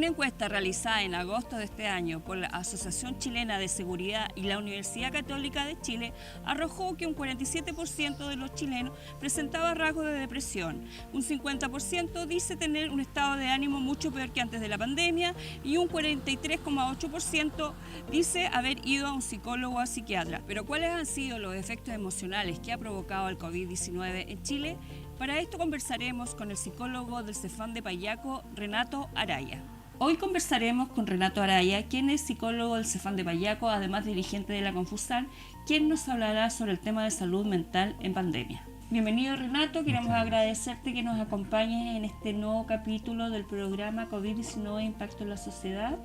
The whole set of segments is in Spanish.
Una encuesta realizada en agosto de este año por la Asociación Chilena de Seguridad y la Universidad Católica de Chile arrojó que un 47% de los chilenos presentaba rasgos de depresión, un 50% dice tener un estado de ánimo mucho peor que antes de la pandemia y un 43,8% dice haber ido a un psicólogo o a psiquiatra. Pero ¿cuáles han sido los efectos emocionales que ha provocado el COVID-19 en Chile? Para esto conversaremos con el psicólogo del Cefam de Payaco, Renato Araya. Hoy conversaremos con Renato Araya, quien es psicólogo del Cefam de Payaco, además dirigente de la Confusan, quien nos hablará sobre el tema de salud mental en pandemia. Bienvenido, Renato, queremos agradecerte que nos acompañes en este nuevo capítulo del programa COVID-19 Impacto en la Sociedad.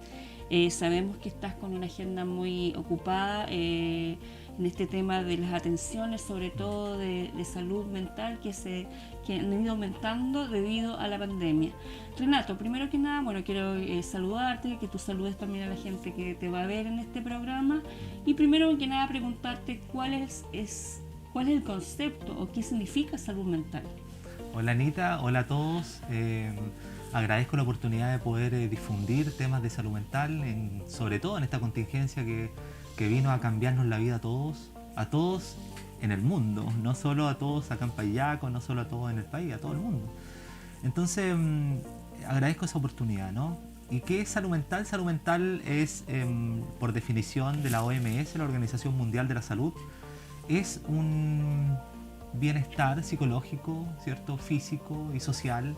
Sabemos que estás con una agenda muy ocupada en este tema de las atenciones, sobre todo de salud mental, que han ido aumentando debido a la pandemia. Renato, primero que nada, quiero saludarte, que tú saludes también a la gente que te va a ver en este programa, y primero que nada preguntarte cuál es el concepto o qué significa salud mental. Hola Anita, hola a todos. Agradezco la oportunidad de poder difundir temas de salud mental, sobre todo en esta contingencia que vino a cambiarnos la vida a todos en el mundo, no solo a todos acá en Payaco, no solo a todos en el país, a todo el mundo. Entonces agradezco esa oportunidad, ¿no? ¿Y qué es salud mental? Salud mental es, por definición de la OMS, la Organización Mundial de la Salud, es un bienestar psicológico, ¿cierto? Físico y social,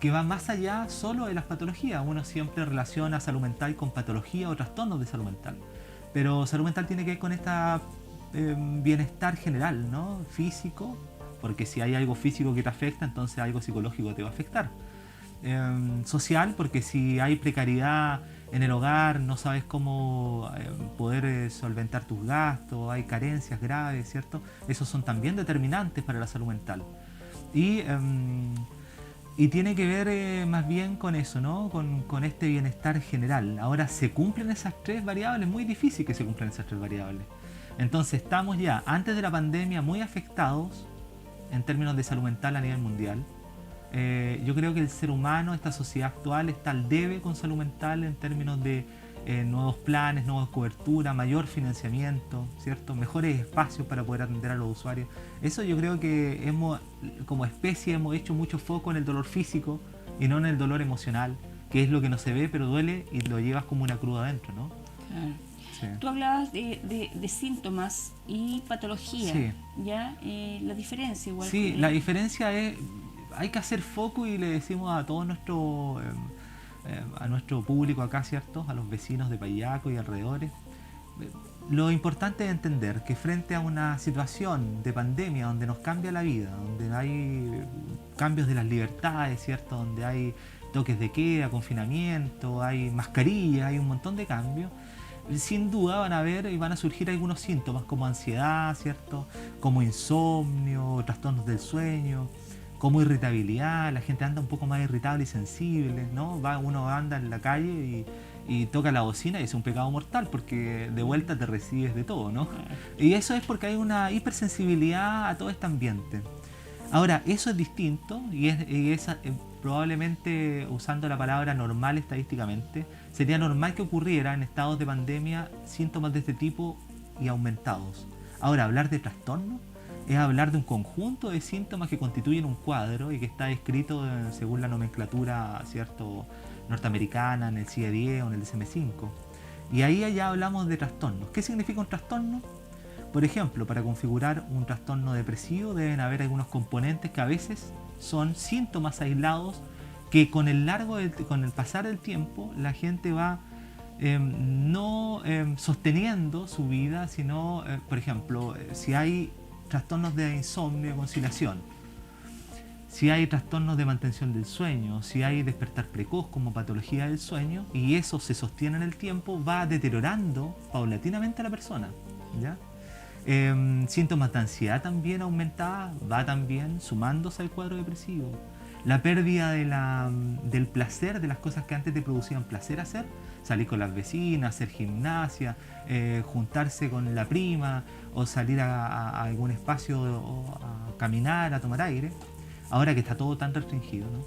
que va más allá solo de las patologías. Uno siempre relaciona salud mental con patología o trastornos de salud mental. Pero salud mental tiene que ver con este bienestar general, ¿no? Físico, porque si hay algo físico que te afecta, entonces algo psicológico te va a afectar. Social, porque si hay precariedad en el hogar, no sabes cómo poder solventar tus gastos, hay carencias graves, ¿cierto? Esos son también determinantes para la salud mental. Y tiene que ver más bien con eso, ¿no? Con este bienestar general. Ahora, ¿se cumplen esas tres variables? Muy difícil que se cumplan esas tres variables. Entonces estamos ya, antes de la pandemia, muy afectados en términos de salud mental a nivel mundial. Yo creo que el ser humano, esta sociedad actual, está al debe con salud mental en términos de nuevos planes, nuevas coberturas, mayor financiamiento, ¿cierto? Mejores espacios para poder atender a los usuarios. Eso yo creo que como especie hemos hecho mucho foco en el dolor físico y no en el dolor emocional, que es lo que no se ve pero duele y lo llevas como una cruda adentro, ¿no? Claro. Sí. Tú hablabas de síntomas y patología, Sí. ¿ya? La diferencia igual. Sí, la diferencia es, hay que hacer foco y le decimos a todo nuestro público acá, ¿cierto? A los vecinos de Payaco y alrededores. Lo importante es entender que frente a una situación de pandemia donde nos cambia la vida, donde hay cambios de las libertades, ¿cierto? Donde hay toques de queda, confinamiento, hay mascarillas, hay un montón de cambios, sin duda van a haber y van a surgir algunos síntomas como ansiedad, ¿cierto? Como insomnio, trastornos del sueño, como irritabilidad. La gente anda un poco más irritable y sensible, ¿no? Uno anda en la calle y toca la bocina y es un pecado mortal porque de vuelta te recibes de todo, ¿no? Y eso es porque hay una hipersensibilidad a todo este ambiente. Ahora, eso es distinto y es probablemente, usando la palabra normal estadísticamente, sería normal que ocurriera en estados de pandemia síntomas de este tipo y aumentados. Ahora, hablar de trastorno es hablar de un conjunto de síntomas que constituyen un cuadro y que está descrito según la nomenclatura, ¿cierto?, norteamericana, en el CIE-10 o en el DSM-5. Y ahí ya hablamos de trastornos. ¿Qué significa un trastorno? Por ejemplo, para configurar un trastorno depresivo deben haber algunos componentes que a veces son síntomas aislados que con el pasar del tiempo la gente va no sosteniendo su vida, sino, por ejemplo, si hay trastornos de insomnio y conciliación, si hay trastornos de mantención del sueño, si hay despertar precoz como patología del sueño, y eso se sostiene en el tiempo, va deteriorando paulatinamente a la persona, ¿ya? Síntomas de ansiedad también aumentada, va también sumándose al cuadro depresivo. La pérdida del placer, de las cosas que antes te producían placer hacer, salir con las vecinas, hacer gimnasia, juntarse con la prima o salir a algún espacio a caminar, a tomar aire, ahora que está todo tan restringido, ¿no?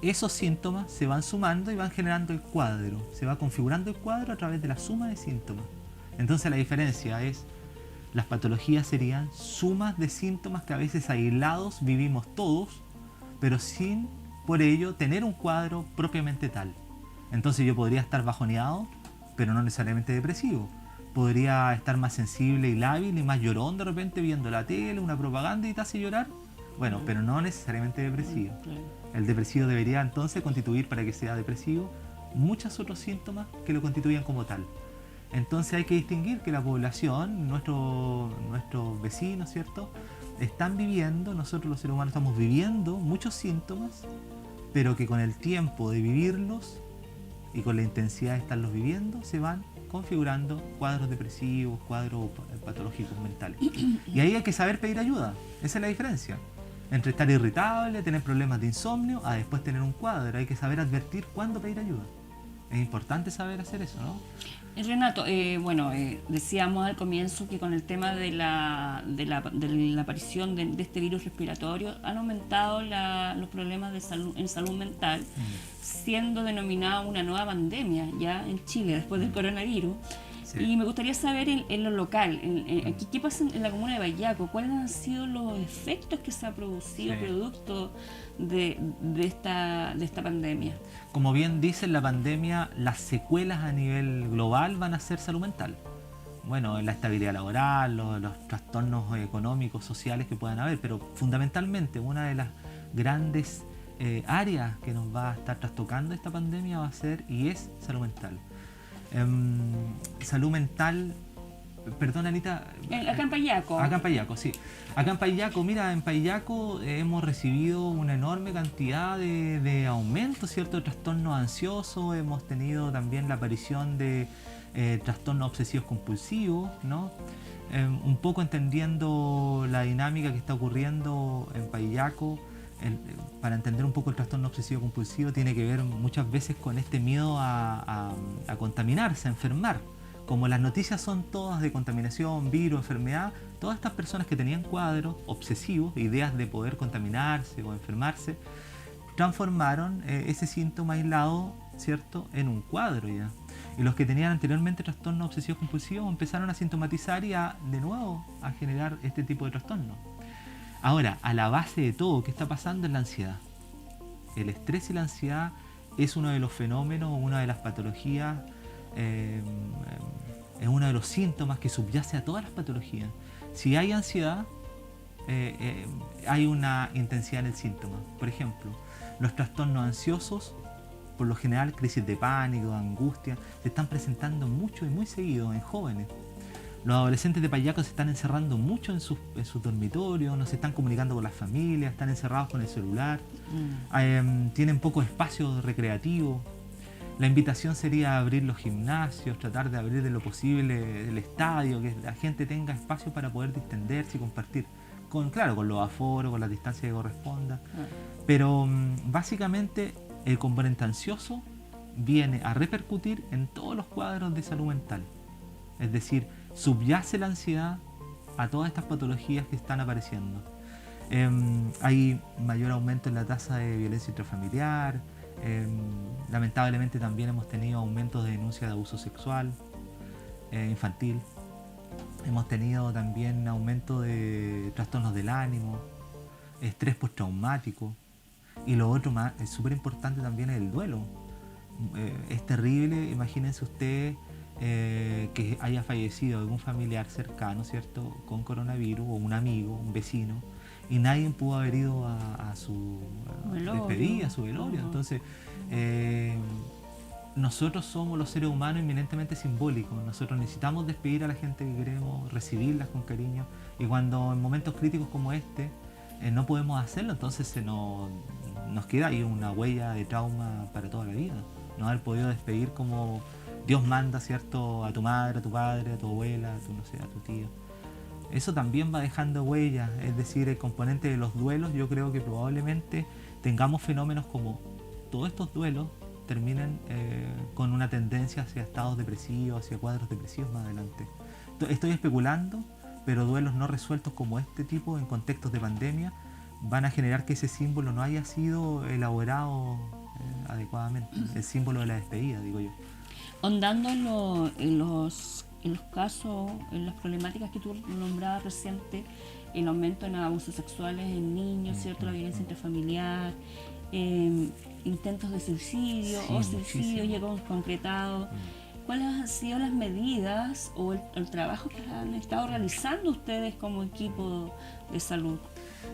esos síntomas se van sumando y van generando el cuadro. Se va configurando el cuadro a través de la suma de síntomas. Entonces la diferencia es, las patologías serían sumas de síntomas que a veces aislados vivimos todos, pero sin por ello tener un cuadro propiamente tal. Entonces yo podría estar bajoneado, pero no necesariamente depresivo. Podría estar más sensible y lábil y más llorón de repente viendo la tele, una propaganda y te hace llorar. Bueno, pero no necesariamente depresivo. El depresivo debería entonces constituir, para que sea depresivo, muchos otros síntomas que lo constituyan como tal. Entonces hay que distinguir que la población, nuestros vecinos, ¿cierto?, están viviendo, nosotros los seres humanos estamos viviendo muchos síntomas, pero que con el tiempo de vivirlos y con la intensidad de estarlos viviendo, se van configurando cuadros depresivos, cuadros patológicos mentales. Y ahí hay que saber pedir ayuda. Esa es la diferencia entre estar irritable, tener problemas de insomnio, a después tener un cuadro. Hay que saber advertir cuándo pedir ayuda. Es importante saber hacer eso, ¿no? Renato, decíamos al comienzo que con el tema de la aparición de este virus respiratorio han aumentado los problemas de salud, en salud mental, siendo denominada una nueva pandemia ya en Chile después del coronavirus. Sí. Y me gustaría saber en lo local, ¿qué pasa en la comuna de Payaco? ¿Cuáles han sido los efectos que se ha producido producto de esta pandemia? Como bien dice la pandemia, las secuelas a nivel global van a ser salud mental. Bueno, la estabilidad laboral, los trastornos económicos, sociales que puedan haber, pero fundamentalmente una de las grandes áreas que nos va a estar trastocando esta pandemia va a ser y es salud mental. Salud mental, perdón, Anita. Acá en Payaco. Acá en Payaco, sí. Acá en Payaco, mira, en Payaco hemos recibido una enorme cantidad de aumentos, ¿cierto?, de trastornos ansiosos. Hemos tenido también la aparición de trastornos obsesivos compulsivos, ¿no? Un poco entendiendo la dinámica que está ocurriendo en Payaco. Para entender un poco el trastorno obsesivo compulsivo tiene que ver muchas veces con este miedo a contaminarse, a enfermar. Como las noticias son todas de contaminación, virus, enfermedad, todas estas personas que tenían cuadros obsesivos, ideas de poder contaminarse o enfermarse, transformaron ese síntoma aislado, ¿cierto?, en un cuadro ya. Y los que tenían anteriormente trastornos obsesivos compulsivos empezaron a sintomatizar y de nuevo a generar este tipo de trastornos. Ahora, a la base de todo, ¿qué está pasando? Es la ansiedad. El estrés y la ansiedad es uno de los fenómenos, una de las patologías, es uno de los síntomas que subyace a todas las patologías. Si hay ansiedad, hay una intensidad en el síntoma. Por ejemplo, los trastornos ansiosos, por lo general crisis de pánico, de angustia, se están presentando mucho y muy seguido en jóvenes. Los adolescentes de Payaco se están encerrando mucho en sus dormitorios, no se están comunicando con las familias, están encerrados con el celular, tienen poco espacio recreativo. La invitación sería abrir los gimnasios, tratar de abrir de lo posible el estadio, que la gente tenga espacio para poder distenderse y compartir, con los aforos, con las distancias que corresponda. Pero básicamente el componente ansioso viene a repercutir en todos los cuadros de salud mental. Es decir, subyace la ansiedad a todas estas patologías que están apareciendo. Hay mayor aumento en la tasa de violencia intrafamiliar. Lamentablemente también hemos tenido aumentos de denuncia de abuso sexual infantil. Hemos tenido también aumento de trastornos del ánimo, estrés postraumático. Y lo otro más, es súper importante también, es el duelo. Es terrible, imagínense ustedes que haya fallecido algún familiar cercano, ¿cierto?, con coronavirus, o un amigo, un vecino, y nadie pudo haber ido a su despedida, a su velorio. Entonces, nosotros somos los seres humanos eminentemente simbólicos. Nosotros necesitamos despedir a la gente que queremos, recibirlas con cariño, y cuando en momentos críticos como este no podemos hacerlo, entonces nos queda ahí una huella de trauma para toda la vida. No haber podido despedir como Dios manda, ¿cierto?, a tu madre, a tu padre, a tu abuela, a tu tío. Eso también va dejando huellas, es decir, el componente de los duelos. Yo creo que probablemente tengamos fenómenos como todos estos duelos terminen con una tendencia hacia estados depresivos, hacia cuadros depresivos más adelante. Estoy especulando, pero duelos no resueltos como este tipo en contextos de pandemia van a generar que ese símbolo no haya sido elaborado adecuadamente. El símbolo de la despedida, digo yo. Ahondando en los casos, en las problemáticas que tú nombrabas reciente, el aumento en abusos sexuales en niños, ¿cierto? La violencia intrafamiliar, intentos de suicidio Sí, o suicidio muchísimo. ya concretados. ¿Cuáles han sido las medidas o el trabajo que han estado realizando ustedes como equipo de salud?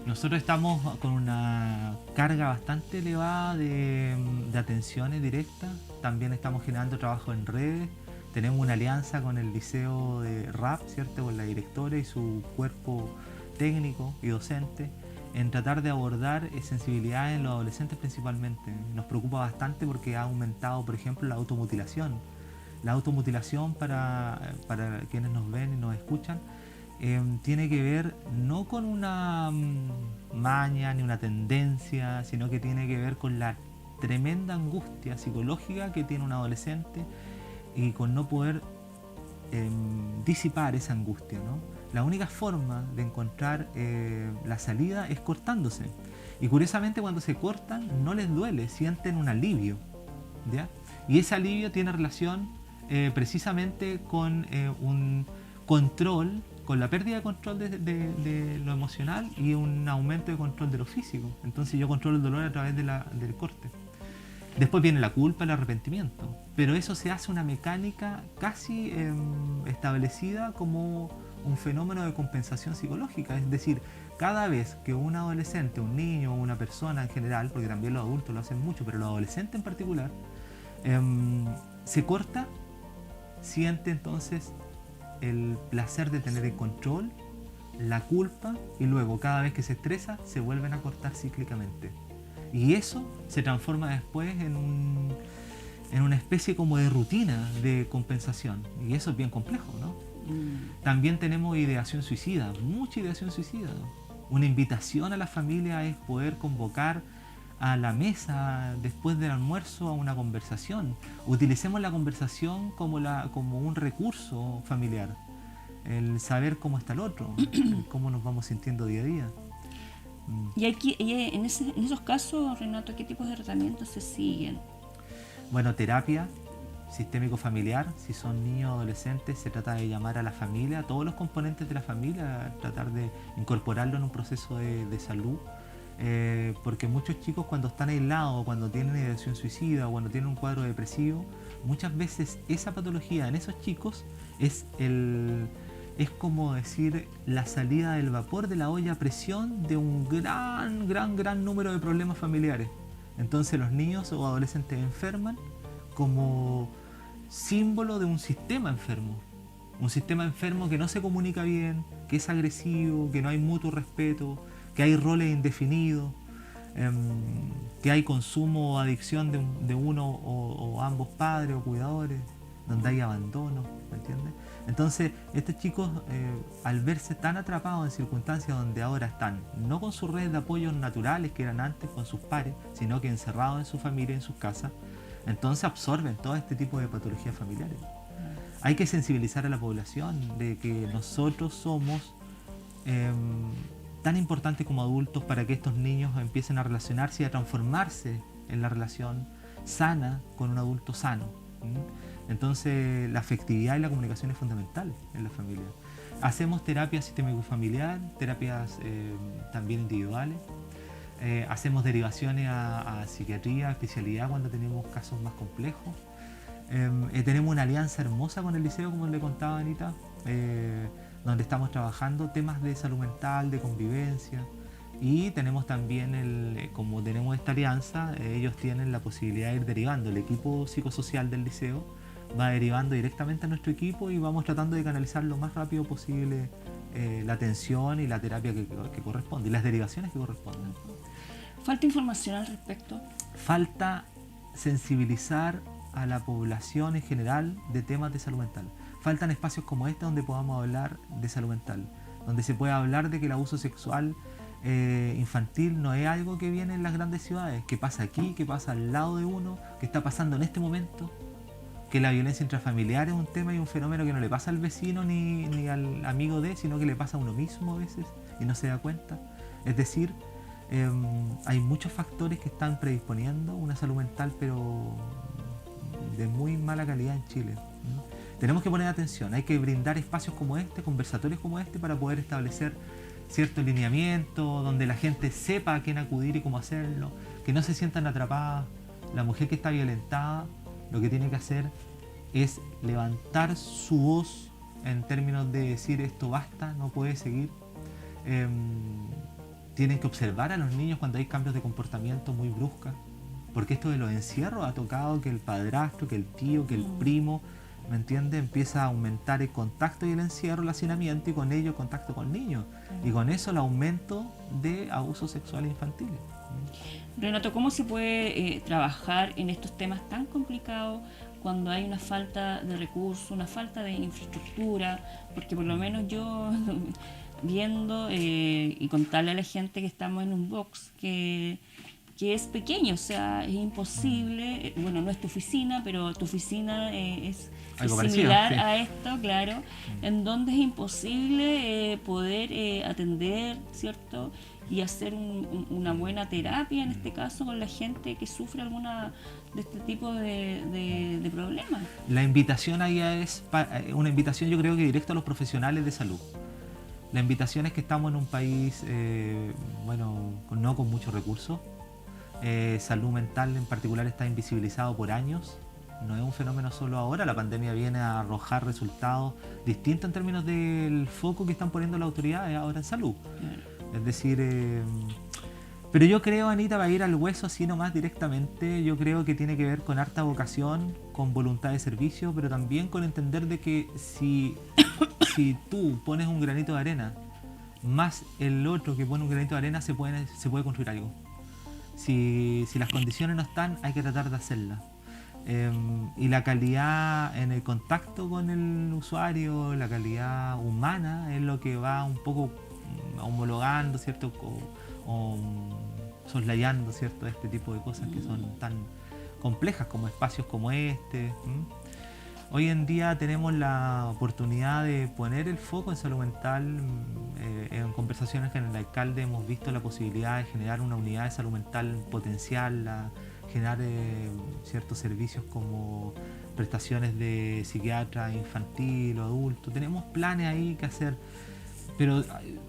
Nosotros estamos con una carga bastante elevada de atenciones directas. También estamos generando trabajo en redes. Tenemos una alianza con el Liceo de RAP, ¿cierto? Con la directora y su cuerpo técnico y docente, en tratar de abordar sensibilidad en los adolescentes principalmente. Nos preocupa bastante porque ha aumentado, por ejemplo, la automutilación. La automutilación, para quienes nos ven y nos escuchan, tiene que ver no con una maña ni una tendencia, sino que tiene que ver con la tremenda angustia psicológica que tiene un adolescente y con no poder disipar esa angustia, ¿no? La única forma de encontrar la salida es cortándose. Y curiosamente, cuando se cortan no les duele, sienten un alivio, ¿ya? Y ese alivio tiene relación precisamente con un control, con la pérdida de control de lo emocional y un aumento de control de lo físico. Entonces yo controlo el dolor a través del corte. Después viene la culpa, el arrepentimiento, pero eso se hace una mecánica casi establecida como un fenómeno de compensación psicológica. Es decir, cada vez que un adolescente, un niño o una persona en general, porque también los adultos lo hacen mucho, pero los adolescentes en particular, se corta, siente entonces el placer de tener el control, la culpa, y luego cada vez que se estresa se vuelven a cortar cíclicamente. Y eso se transforma después en una especie como de rutina de compensación. Y eso es bien complejo, ¿no? También tenemos ideación suicida, mucha ideación suicida. Una invitación a la familia es poder convocar a la mesa después del almuerzo a una conversación. Utilicemos la conversación como un recurso familiar. El saber cómo está el otro, cómo nos vamos sintiendo día a día. Y aquí, en esos casos, Renato, ¿qué tipos de tratamientos se siguen? Bueno, terapia sistémico familiar. Si son niños o adolescentes, se trata de llamar a la familia, a todos los componentes de la familia, tratar de incorporarlo en un proceso de salud. Porque muchos chicos, cuando están aislados, cuando tienen ideación suicida o cuando tienen un cuadro depresivo, muchas veces esa patología en esos chicos es como decir la salida del vapor de la olla a presión de un gran número de problemas familiares. Entonces los niños o adolescentes enferman como símbolo de un sistema enfermo. Un sistema enfermo que no se comunica bien, que es agresivo, que no hay mutuo respeto, que hay roles indefinidos, que hay consumo o adicción de uno o ambos padres o cuidadores, donde hay abandono, ¿me entiendes? Entonces, estos chicos, al verse tan atrapados en circunstancias donde ahora están, no con sus redes de apoyo naturales que eran antes con sus pares, sino que encerrados en su familia, en sus casas, entonces absorben todo este tipo de patologías familiares. Hay que sensibilizar a la población de que nosotros somos tan importantes como adultos para que estos niños empiecen a relacionarse y a transformarse en la relación sana con un adulto sano. Entonces la afectividad y la comunicación es fundamental en la familia. Hacemos terapia sistémico-familiar, terapias también individuales. Hacemos derivaciones a psiquiatría, a especialidad cuando tenemos casos más complejos. Tenemos una alianza hermosa con el liceo, como le contaba Anita, donde estamos trabajando temas de salud mental, de convivencia. Y tenemos también, como tenemos esta alianza, ellos tienen la posibilidad de ir derivando. El equipo psicosocial del liceo va derivando directamente a nuestro equipo y vamos tratando de canalizar lo más rápido posible la atención y la terapia que corresponde y las derivaciones que corresponden. ¿Falta información al respecto? Falta sensibilizar a la población en general de temas de salud mental. Faltan espacios como este donde podamos hablar de salud mental, donde se pueda hablar de que el abuso sexual infantil no es algo que viene en las grandes ciudades, que pasa aquí, que pasa al lado de uno, que está pasando en este momento, que la violencia intrafamiliar es un tema y un fenómeno que no le pasa al vecino ni al amigo de, sino que le pasa a uno mismo a veces y no se da cuenta. Es decir, Hay muchos factores que están predisponiendo una salud mental, pero de muy mala calidad en Chile. Tenemos que poner atención, hay que brindar espacios como este, conversatorios como este, para poder establecer cierto lineamiento, donde la gente sepa a quién acudir y cómo hacerlo, que no se sientan atrapadas. La mujer que está violentada, lo que tiene que hacer es levantar su voz en términos de decir esto basta, no puede seguir. Tienen que observar a los niños cuando hay cambios de comportamiento muy bruscos, porque esto de los encierros ha tocado que el padrastro, que el tío, que el primo, ¿me entiende? Empieza a aumentar el contacto y el encierro, el hacinamiento, y con ello el contacto con niños, y con eso el aumento de abusos sexuales infantiles. Renato, ¿cómo se puede trabajar en estos temas tan complicados cuando hay una falta de recursos, una falta de infraestructura? Porque por lo menos yo viendo y contarle a la gente que estamos en un box que es pequeño, o sea, es imposible, bueno, no es tu oficina, pero tu oficina es similar, sí, a esto, claro, en donde es imposible poder atender, ¿cierto? Y hacer una buena terapia, en este caso, con la gente que sufre alguna de este tipo de problemas. La invitación ahí es una invitación, yo creo que directa a los profesionales de salud. La invitación es que estamos en un país, no con muchos recursos. Salud mental en particular está invisibilizado por años. No es un fenómeno solo ahora, la pandemia viene a arrojar resultados distintos en términos del foco que están poniendo las autoridades ahora en salud. Es decir, pero yo creo, Anita, para ir al hueso así nomás directamente, yo creo que tiene que ver con harta vocación, con voluntad de servicio, pero también con entender de que si tú pones un granito de arena, más el otro que pone un granito de arena, se puede construir algo. Si las condiciones no están, hay que tratar de hacerlas. Y la calidad en el contacto con el usuario, la calidad humana, es lo que va un poco homologando, ¿cierto? O soslayando, ¿cierto? Este tipo de cosas que son tan complejas como espacios como este. Hoy en día tenemos la oportunidad de poner el foco en salud mental. En conversaciones con el alcalde hemos visto la posibilidad de generar una unidad de salud mental potencial, generar ciertos servicios como prestaciones de psiquiatra infantil o adulto. Tenemos planes ahí que hacer, pero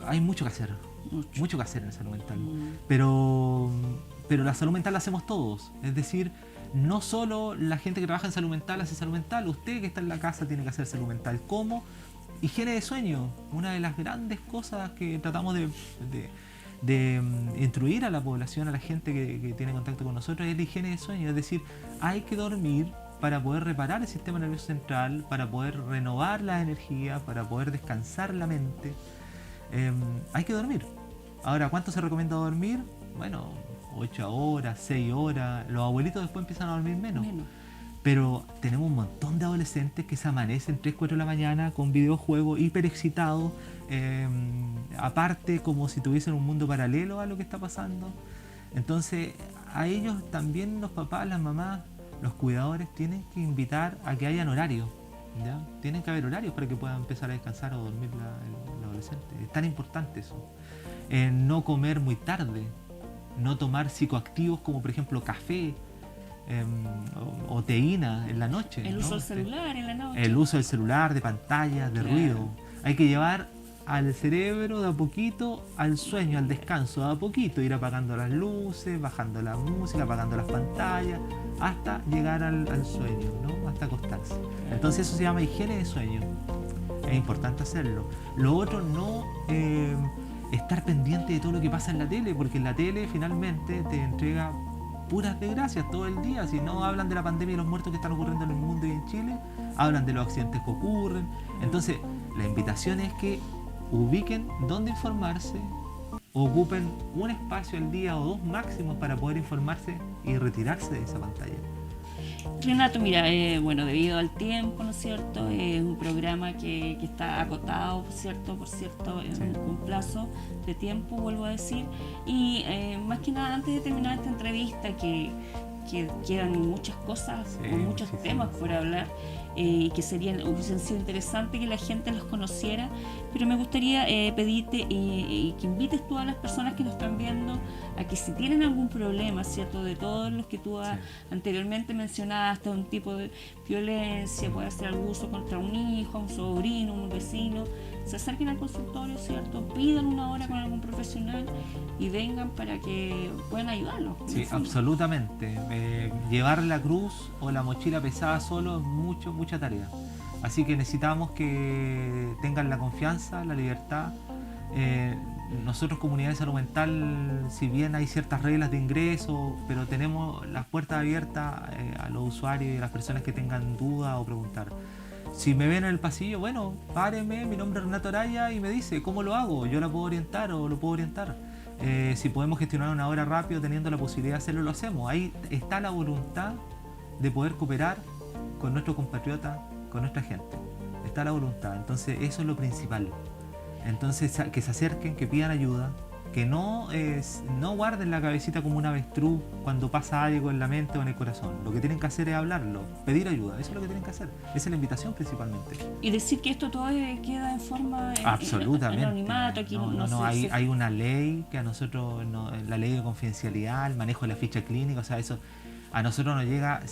hay mucho que hacer, mucho que hacer en salud mental. Pero la salud mental la hacemos todos, es decir, no solo la gente que trabaja en salud mental hace salud mental, usted que está en la casa tiene que hacer salud mental. ¿Cómo? Higiene de sueño, una de las grandes cosas que tratamos de instruir a la población, a la gente que tiene contacto con nosotros, es la higiene de sueño. Es decir, hay que dormir para poder reparar el sistema nervioso central, para poder renovar la energía, para poder descansar la mente. Hay que dormir. Ahora, ¿cuánto se recomienda dormir? Bueno, 8 horas, 6 horas. Los abuelitos después empiezan a dormir menos. Pero tenemos un montón de adolescentes que se amanecen 3, 4 de la mañana con videojuegos hiper excitados, aparte como si tuviesen un mundo paralelo a lo que está pasando. Entonces a ellos también los papás, las mamás, los cuidadores tienen que invitar a que hayan horarios, ¿ya? Tienen que haber horarios para que puedan empezar a descansar o dormir el adolescente. Es tan importante eso. No comer muy tarde, no tomar psicoactivos como por ejemplo café, o teína en la noche. El uso del celular en la noche. El uso del celular, de pantallas, de ruido. Hay que llevar al cerebro de a poquito al sueño, al descanso, de a poquito, ir apagando las luces, bajando la música, apagando las pantallas, hasta llegar al sueño, ¿no? Hasta acostarse. Entonces eso se llama higiene de sueño. Es importante hacerlo. Lo otro, no estar pendiente de todo lo que pasa en la tele, porque en la tele finalmente te entrega puras desgracias todo el día. Si no hablan de la pandemia y los muertos que están ocurriendo en el mundo y en Chile, hablan de los accidentes que ocurren. Entonces, la invitación es que ubiquen dónde informarse, ocupen un espacio al día o 2 máximos para poder informarse y retirarse de esa pantalla. Renato, mira, debido al tiempo, ¿no es cierto? Es un programa que está acotado, por cierto, en un plazo de tiempo, vuelvo a decir. Y más que nada, antes de terminar esta entrevista, que que quedan muchas cosas o muchos temas por hablar y que hubiesen sido interesante que la gente los conociera, pero me gustaría pedirte y que invites tú a las personas que nos están viendo a que si tienen algún problema, ¿cierto? De todos los que tú anteriormente mencionaste, un tipo de violencia, puede ser abuso contra un hijo, un sobrino, un vecino, se acerquen al consultorio, ¿cierto? Pidan una hora con algún profesional y vengan para que puedan ayudarlos. Sí, absolutamente. Llevar la cruz o la mochila pesada solo es mucha tarea. Así que necesitamos que tengan la confianza, la libertad. Nosotros, Comunidad de Salud Mental, si bien hay ciertas reglas de ingreso, pero tenemos las puertas abiertas a los usuarios y a las personas que tengan dudas o preguntar. Si me ven en el pasillo, bueno, páreme, mi nombre es Renato Araya y me dice cómo lo hago, yo la puedo orientar o lo puedo orientar. Si podemos gestionar una hora rápido teniendo la posibilidad de hacerlo, lo hacemos. Ahí está la voluntad de poder cooperar con nuestros compatriotas, con nuestra gente. Está la voluntad, entonces eso es lo principal. Entonces que se acerquen, que pidan ayuda, que no guarden la cabecita como un avestruz cuando pasa algo en la mente o en el corazón. Lo que tienen que hacer es hablarlo, pedir ayuda, eso es lo que tienen que hacer. Esa es la invitación principalmente. Y decir que esto todo queda en forma absolutamente. anonimato, aquí hay una ley que a nosotros, la ley de confidencialidad, el manejo de la ficha clínica, o sea, eso a nosotros nos llega...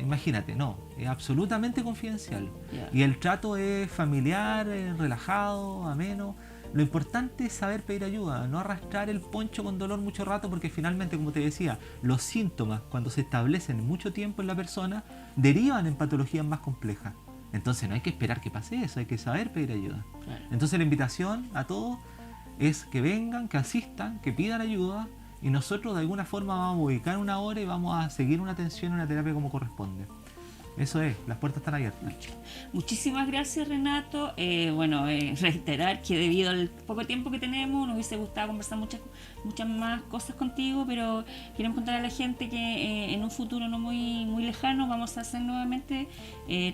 Imagínate, es absolutamente confidencial. Y el trato es familiar, relajado, ameno. Lo importante es saber pedir ayuda, no arrastrar el poncho con dolor mucho rato, porque finalmente, como te decía, los síntomas, cuando se establecen mucho tiempo en la persona, derivan en patologías más complejas. Entonces no hay que esperar que pase eso, hay que saber pedir ayuda. Entonces la invitación a todos es que vengan, que asistan, que pidan ayuda, y nosotros de alguna forma vamos a ubicar una hora y vamos a seguir una atención, una terapia como corresponde. Eso es, las puertas están abiertas. Muchísimas gracias, Renato. Reiterar que debido al poco tiempo que tenemos, nos hubiese gustado conversar muchas más cosas contigo, pero queremos contar a la gente que en un futuro no muy lejano vamos a hacer nuevamente,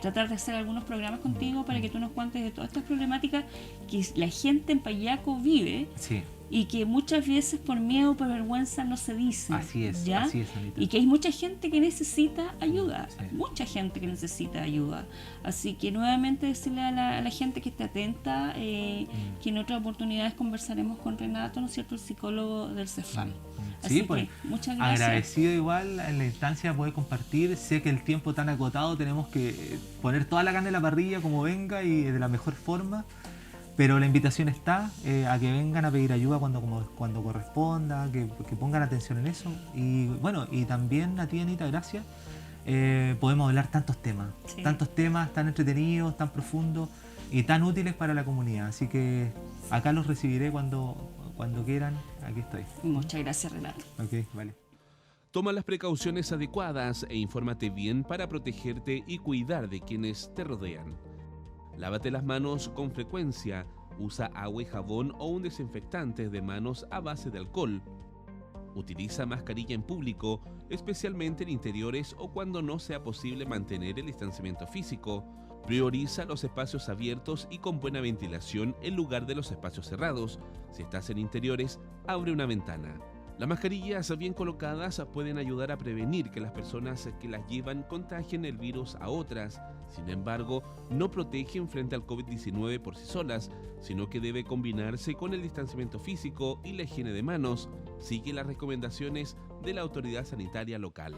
tratar de hacer algunos programas contigo para que tú nos cuentes de todas estas problemáticas que la gente en Payaco vive. Sí. Y que muchas veces por miedo o por vergüenza no se dice. Así es, ¿ya? Así es, Anita. Y que hay mucha gente que necesita ayuda, mucha gente que necesita ayuda. Así que nuevamente decirle a la gente que esté atenta, que en otras oportunidades conversaremos con Renato, ¿no es cierto?, el psicólogo del CEFAM. Así pues, que muchas gracias. Agradecido igual en la instancia de poder compartir. Sé que el tiempo tan acotado tenemos que poner toda la carne en la parrilla como venga y de la mejor forma. Pero la invitación está a que vengan a pedir ayuda cuando corresponda, que pongan atención en eso. Y bueno, y también a ti, Anita, gracias. Podemos hablar tantos temas tan entretenidos, tan profundos y tan útiles para la comunidad. Así que acá los recibiré cuando quieran. Aquí estoy. Muchas gracias, Renato. Ok, vale. Toma las precauciones adecuadas e infórmate bien para protegerte y cuidar de quienes te rodean. Lávate las manos con frecuencia, usa agua y jabón o un desinfectante de manos a base de alcohol. Utiliza mascarilla en público, especialmente en interiores o cuando no sea posible mantener el distanciamiento físico. Prioriza los espacios abiertos y con buena ventilación en lugar de los espacios cerrados. Si estás en interiores, abre una ventana. Las mascarillas bien colocadas pueden ayudar a prevenir que las personas que las llevan contagien el virus a otras. Sin embargo, no protegen frente al COVID-19 por sí solas, sino que debe combinarse con el distanciamiento físico y la higiene de manos. Sigue las recomendaciones de la autoridad sanitaria local.